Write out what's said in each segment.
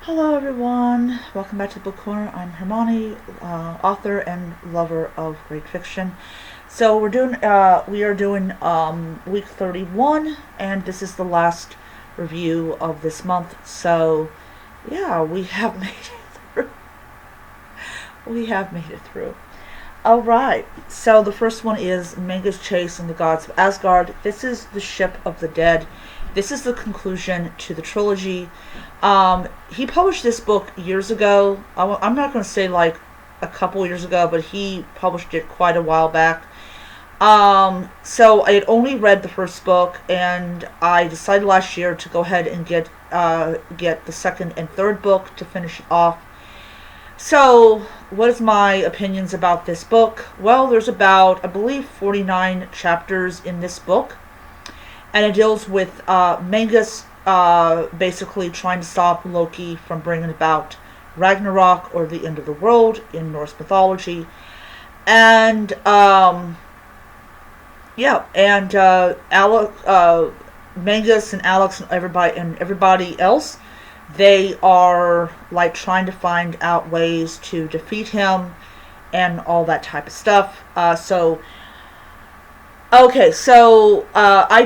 Hello everyone, welcome back to Book Corner. I'm Hermione, author and lover of great fiction. So we are doing week 31, and this is the last review of this month. So yeah, we have made it through. We have made it through. All right. So the first one is Manga's Chase and the Gods of Asgard. This is the Ship of the Dead. This is the conclusion to the trilogy. He published this book years ago. I'm not going to say like a couple years ago, but he published it quite a while back. So I had only read the first book, and I decided last year to go ahead and get the second and third book to finish it off. So, what is my opinions about this book? Well, there's about, I believe, 49 chapters in this book, and it deals with Mangus basically trying to stop Loki from bringing about Ragnarok, or the end of the world in Norse mythology. And Mangus and Alex and everybody else, they are like trying to find out ways to defeat him and all that type of stuff. I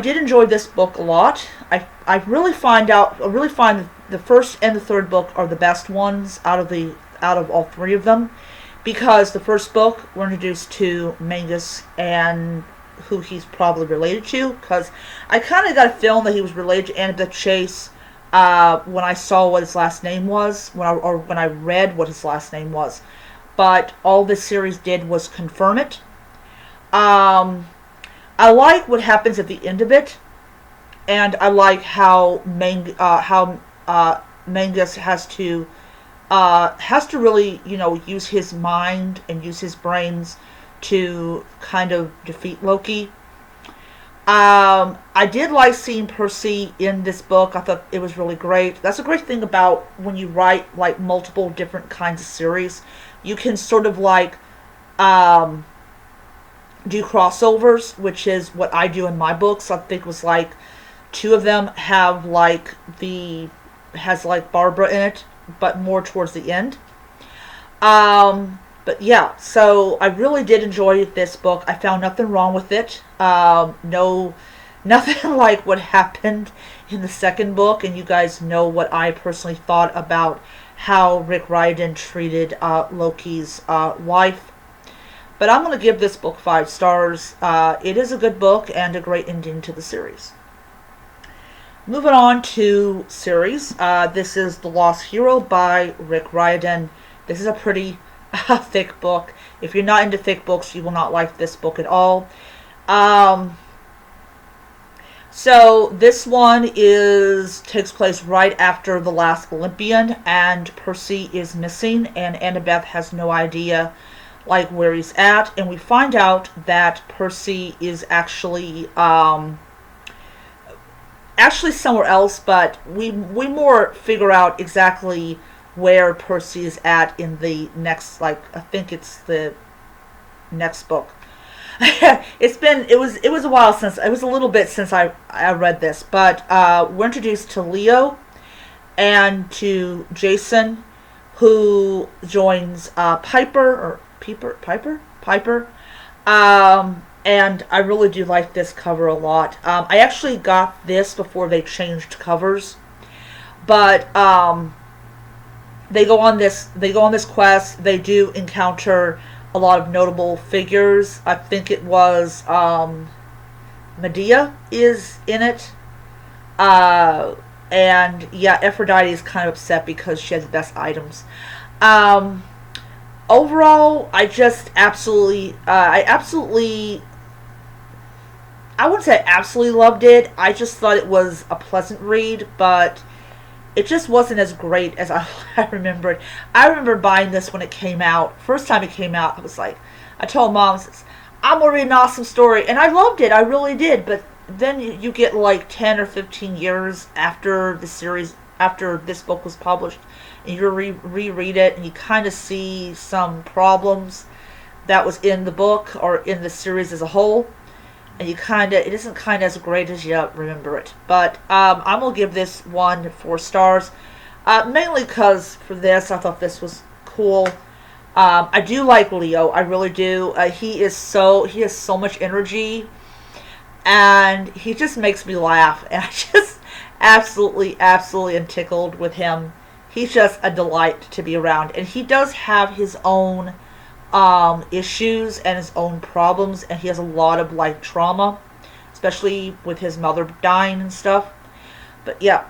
did enjoy this book a lot. I really find the first and the third book are the best ones out of all three of them, because the first book we're introduced to Mangus and who he's probably related to, because I kind of got a feeling that he was related to Annabeth Chase when I saw what his last name was, when I read what his last name was. But all this series did was confirm it. Um, I like what happens at the end of it, and I like how Mangus has to really, use his mind and use his brains to kind of defeat Loki. I did like seeing Percy in this book. I thought it was really great. That's a great thing about when you write like multiple different kinds of series. You can sort of like um, do crossovers, which is what I do in my books. I think it was like two of them has like Barbara in it, but more towards the end. But yeah, so I really did enjoy this book. I found nothing wrong with it. No, nothing like what happened in the second book, and you guys know what I personally thought about how Rick Riordan treated Loki's wife. But I'm going to give this book 5 stars. It is a good book and a great ending to the series. Moving on to series. This is The Lost Hero by Rick Riordan. This is a pretty thick book. If you're not into thick books, you will not like this book at all. Um, so this one takes place right after The Last Olympian, and Percy is missing, and Annabeth has no idea like where he's at, and we find out that Percy is actually somewhere else, but we more figure out exactly where Percy is at in the next, like, I think it's the next book. It was a while since, it was a little bit since I read this, but we're introduced to Leo and to Jason, who joins Piper. And I really do like this cover a lot. I actually got this before they changed covers, but they go on this quest. They do encounter a lot of notable figures. I think it was Medea is in it. And yeah, Aphrodite is kind of upset because she has the best items. Um, Overall, I wouldn't say I absolutely loved it. I just thought it was a pleasant read, but it just wasn't as great as I remembered. I remember buying this when it came out. First time it came out, I told Mom, I'm gonna read an awesome story, and I loved it. I really did. But then you get like 10 or 15 years after the series, after this book was published, and you reread it, and you kind of see some problems that was in the book or in the series as a whole, and it isn't kind of as great as you remember it. But I'm gonna give this one 4 stars. Mainly because for this, I thought this was cool. I do like Leo. I really do. He has so much energy, and he just makes me laugh. And I just absolutely am tickled with him. He's just a delight to be around, and he does have his own issues and his own problems, and he has a lot of life trauma, especially with his mother dying and stuff. But yeah,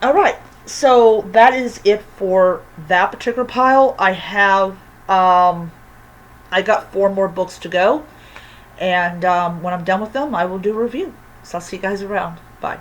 all right. So that is it for that particular pile. I got 4 more books to go, and when I'm done with them, I will do a review. So I'll see you guys around. Bye.